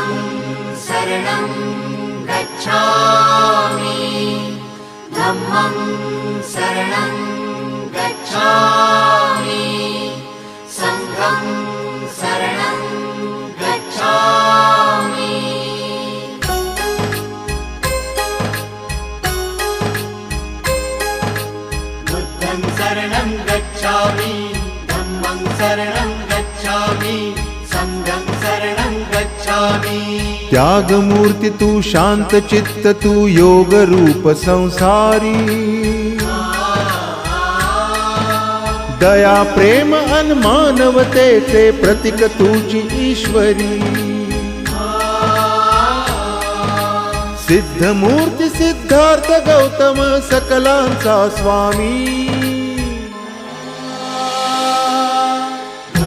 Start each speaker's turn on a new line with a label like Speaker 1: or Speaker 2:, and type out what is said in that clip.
Speaker 1: बुद्धं शरणं गच्छामि धम्मं शरणं गच्छामि संघं शरणं गच्छामि। बुद्धं शरणं गच्छामि धम्मं शरणं गच्छामि संघं शरणं गच्छामि।
Speaker 2: त्याग मूर्ति तू शांत चित्त तू योग रूप संसारी दया प्रेम अन मानवतेचे प्रतीक तुझी ईश्वरी सिद्ध मूर्ती सिद्धार्थ गौतम सकलांचा स्वामी